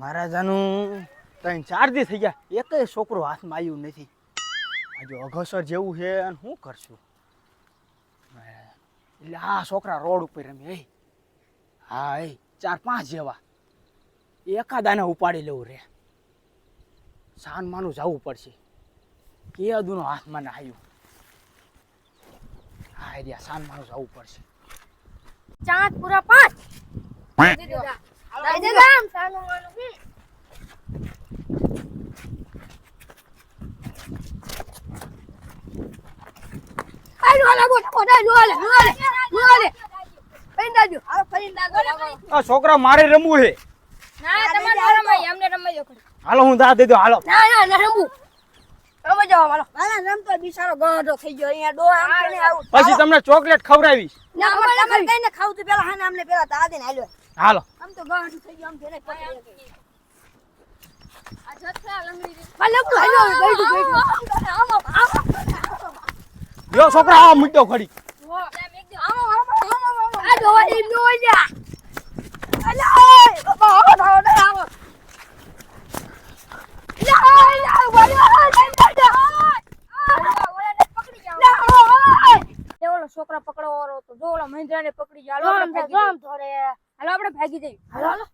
મહારાજાનું 3-4 દી થઈ ગયા, એકેય છોકરો હાથમાં આવ્યું નથી. આજે અઘસર જેવું છે અને શું કરશું? એટલે આ છોકરા રોડ ઉપર રમે. હા, 4-5 જેવા એકાદાને ઉપાડી લેવું રે. સાન માનું જવું પડશે. કેદુનો હાથમાં ના આવ્યું. હા રે, સાન માનું જવું પડશે. 4 પૂરા 5 આ છોકરા મારે રમવું છે. હાલો હું દા દે દો. હાલો પછી તમને ચોકલેટ ખવડાવીશ. હાલો જો છોકરા આ મૂક્યો ખડી. છોકરા પકડો વાળો તો જો ઓલા મહિન્દ્રા ને પકડી જાય. હાલો આપણે ભાગી જઈએ. હાલો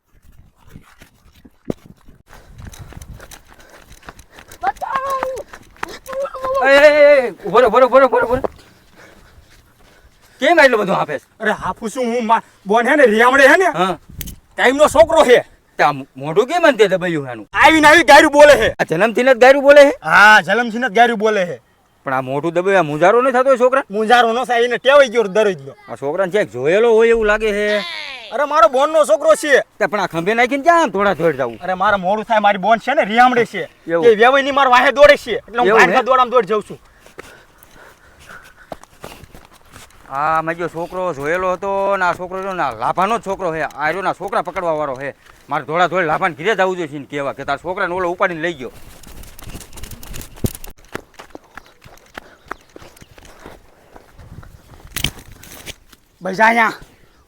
કેમ એટલું બધું આપે? અરે હાફુ શું હું બોન હે ને રિયામડે હે ને ટાઈમ નો છોકરો છે. ત્યાં મોઢું કેમ અંતે દબાયું એનું? આવી ગાયરું બોલે છે. આ જન્મથી જ ગાયરું બોલે છે? હા, જન્મથી જ ગાયરું બોલે છે. પણ આ મોઢું દબાયું મુંજારો નહીં થતો છોકરા? મુંજારો નો સાહેબ, એને ટેવાઈ ગયો દરરોજ નો. આ છોકરાને ચેક જોયેલો હોય એવું લાગે છે. અરે મારો બોન નો છોકરો છે. પણ આ ખંભે નાખીને ક્યાં થોડા થોડ જવું? અરે મારે મોડું થાય, મારી બોન છે ને રિયામડે છે. એવું? એ વેવાઈ ની માર વાહે દોડે છે, એટલે હું ભાડકા દોડામ દોડ જાઉં છું. આ મારો છોકરો જોયેલો હતો ને આ છોકરો જો ના લાભાનો જ છોકરો છે. આ રહ્યો ના છોકરા પકડવા વાળો છે. મારે થોડા થોડ લાભાને ઘીરે જવું જોઈએ ને કહેવા કે તાર છોકરાને ઓલો ઉપાડીને લઈ ગયો. બસ અહીંયા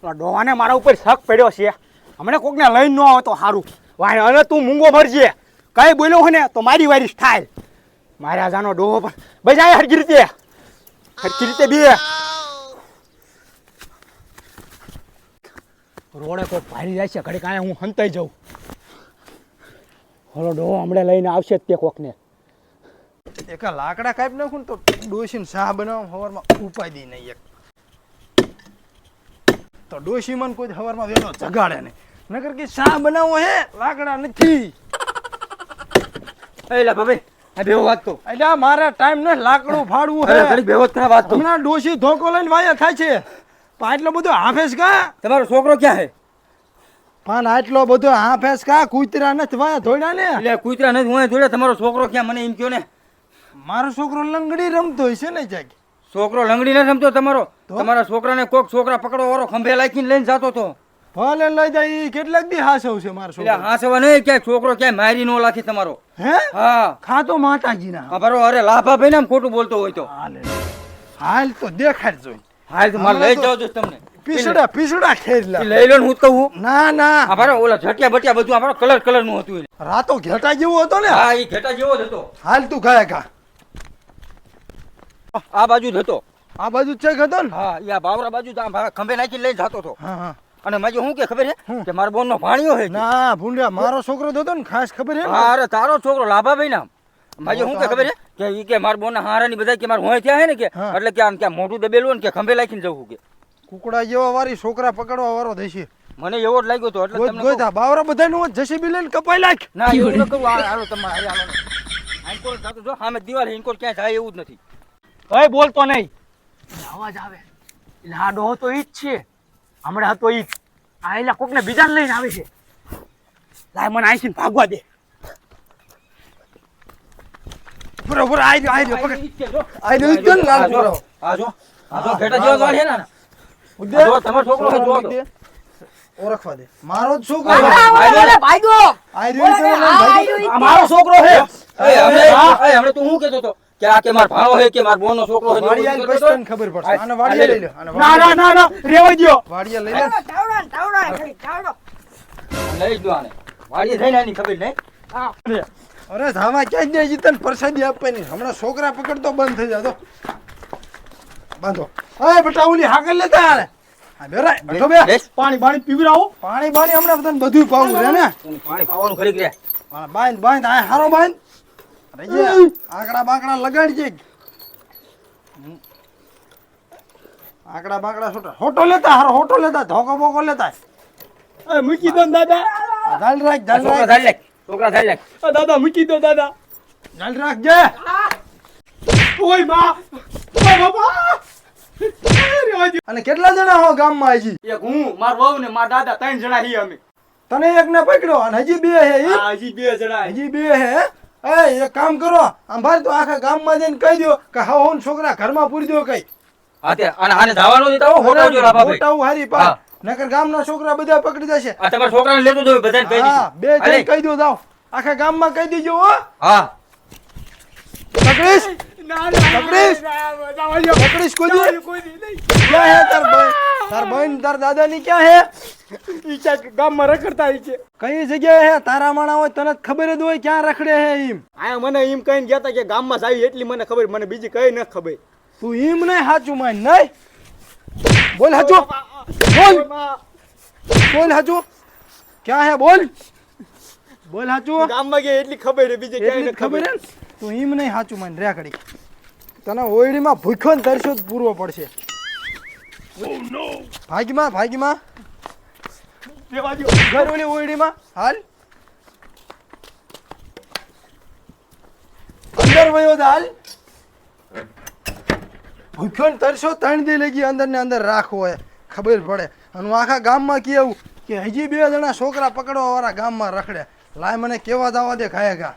ઓલા ડોહાને મારા ઉપર શક પડ્યો છે. હમણાં કોકને લઈને ન આવે તો સારું. વાહ, હવે તું મૂંગો મરજે. કઈ બોલ્યો હોય ને તો મારી વારી થાય. મારા જાનો ડોહો પણ બસ અહીંયા હરકી રીતે બે રોડે કોઈ ભારી જાય છે. ઘડી કાંઈ હું હંતાઈ જાઉં. હલો ડોહો હમણાં લઈને આવશે જ તે કોકને. એક લાકડા કાપી નાખું ને તો ડોશીને શાહ બનાવવા સવારમાં ઉપાય દી નહીં. એક તો ડોશી મને કોઈ સવારમાં વહેલો જગાડે નહીં. નકર કે શાહ બનાવવો હે, લાકડા નથી. એલા ભાઈ આ બેહો વાત તો. એટલે મારા ટાઈમ ને લાકડું ફાડવું હે. ઘડી બેહો જ વાત તો. હમણાં ડોશી ધોકો લઈને વાયા થાય છે. પણ આટલો બધો હાફેસ કા? તમારો છોકરો ક્યાં છે? પણ આટલો બધો હાફેસ કા? કૂતરા નથી વાયા ધોડ્યા ને. એટલે કૂતરા નથી હું જોડે. તમારો છોકરો ક્યાં મને એમ કહો ને. મારો છોકરો લંગડી રમતો હોય છે ને જાગ. છોકરો લંગડી ન રમતો તમારો? તમારા છોકરાને કોક છોકરા પકડો વાળો ખંભે લાગીને લઈને જતો હતો. ભલે લઈ જાય. કેટલાક દી હાસવ છે મારો એટલે છોકરો. હાસવા નહીં ક્યાંય છોકરો ક્યાંય મારી નો લાખી તમારો. હે? હા ખાતો માતાજીના. હા બરો. અરે લાભા ભાઈ ને ખોટું બોલતો હોય તો હાલ તો દેખાડ જોઈ. હાલ તો મારે લઈ જાવ છો તમને. પીસડા ખેરલા લઈ લો ને હું કહું. ના ના આ બરો ઓલા ઝટિયા બટિયા બધું આ બરો કલર નું હતું. રાતો ઘેટા જેવો હતો ને. હા એ ઘેટા જેવો જ હતો. હાલ તું ગયા કા આ બાજુ જ હતો. આ બાજુ ચેક હતો ને. હા એ આ બાવરા બાજુ ખંભે નાખીને લઈને જતો હતો. હા હા. અને માજો શું કે ખબર છે કે મારા બોન નો ભાણિયો છે. ના ભૂંડા મારો છોકરો હતો ને ખાસ ખબર છે. હા અરે તારો છોકરો લાભાભાઈ નામ. માજો શું કે ખબર છે કે ઈ કે મારા બોન ના હારાની બધા કે મારા હોય થયા છે ને કે એટલે કે આમ ક્યાં મોઢું દબેલું ને કે ખંભે લાખીને જવું કે કુકડા જેવા વાળી છોકરા પકડવા વાળો થશે. મને એવો જ લાગ્યો તો એટલે તમને ગોતા બાવરા બધાનું જસીબી લઈને કપાઈ લાખ. ના એવું ન કરું. હાલો તમારે હાલો આઈકોર થાતો જો સામે દીવાલ ઇનકોર ક્યાં જાય એવું જ નથી. કઈ બોલતો નહીં. અવાજ આવે એટલે આ ડોહો તો ઈ જ છે. હમણાં હતો ઈ જ. આ એલા કોકને બીજાને લઈને આવે છે. લાય મને આઈસીને ભાગવા દે. બરોબર આઈ રહ્યો પકડ. આઈ રહ્યો ઈ ને લાલ પૂરો. આ જો ઘેટા જેવો વાળ છે ને. ઉદે જો તમારો છોકરો છે જો તો. ઓળખવા દે. મારો જ છોકરો. ભાઈગો આઈ રહ્યો આ મારો છોકરો છે. હમણે તું શું કહેતો હતો કે આ કે માર ભાણો છે કે માર બોનનો છોકરો છે? વાડિયા બસ્તન ખબર પડશે. આને વાડિયા લઈ લે. ના રેવા દ્યો. વાડિયા લઈ લે. ટાવડા લઈ જ દો આને. વાડીએ જઈને આની ખબર નહીં. હા અરે ધાવા ક્યાં જ જીતન પ્રસાદી આપવાની હમણાં છોકરા પકડતો બંધ થઈ જાતો બાંધો અરે બેટા ઓલી હાકલ લેતા આને હા બેરા બેઠો બે બેસ. પાણી બાણી પીવડાવો. પાણી બાણી હમણાં બધાને બધું પાવું રે ને પાણી પાવાનું ખરી કે બાંધ બાંધ આ હારો બાંધ રહીએ આંકડા બાંકડા લગાડજે આંકડા બાંકડા છોટા હોટો લેતા હારો હોટો લેતા ધોકો બોકો લેતા એ મૂકી દો ને દાદા. આ ધાલ રાખ ધાલ છોકરા રાખ ધારી લે. છોકરા ધારી લે. એ દાદા મૂકી દો દાદા. ધાલ રાખ જે ઓય બા. ઓય બાપા. અરે ઓય. અને કેટલા જણા હો ગામમાં હજી એક હું માર વહુ ને માર દાદા 3 જણા હી અમે. તને એક ને પકડ્યો અને હજી બે હે ઈ? આ હજી 2 જણા. હજી બે હે એ એક કામ કરો આમ ભાઈ તો આખા ગામમાં જઈને કહી દો કે હા હું છોકરા ઘરમાં પૂરી દો કઈ હા તે અને આને ધાવાનો દેતા હો હોટાવજો લાભાભાઈ. હોટાવું હારી પા હા. નકર ગામના છોકરા બધા પકડી જશે આ તમારા છોકરાને લેતો જવું બધાને કહી હા દીધું. બે હાલે. જણ કહી દો જાઓ આખા ગામમાં કહી દેજો હો હા પકડીશ ના ના. પકડીશ. જાવાજો. પકડીશ કોઈ દી કોઈ દી નહીં. ક્યાં હે તાર બહેન તાર દાદાની ક્યાં હે ઈ ચાક ગામમાં રખડતા ઈ છે. કઈ જગ્યાએ હે તારા માણા હોય તને જ ખબર જ હોય ક્યાં રખડે હે એમ આ મને એમ કહીને ગયા તા કે ગામમાં જાવી એટલી મને ખબર, મને બીજી કઈ ન ખબર. તું એમ નહીં સાચું માન નહીં બોલ સાચું બોલ બોલ સાચું ક્યાં હે બોલ બોલ સાચું ગામમાં ગયા એટલી ખબર છે, બીજી કઈ એટલી ન જ ખબર હે ને? તું એમ નહીં સાચું માન રે કડી તને ઓયડીમાં ભૂખ્યો ને તરસ્યો જ પૂરવો પડશે ભાગીમાં ભાગીમાં રેવાજો. ઘર ઓલી ઓયડીમાં હાલ અંદર વયો જા, હાલ ભૂખ્યો ને તરસ્યો 3 દી લગી અંદર ને અંદર રાખવો હોય ખબર પડે અને હું આખા ગામમાં કેવું કે હજી 2 જણા છોકરા પકડવા વાળા ગામમાં રખડે લાય મને કેવા દાવા દે ખાય ગા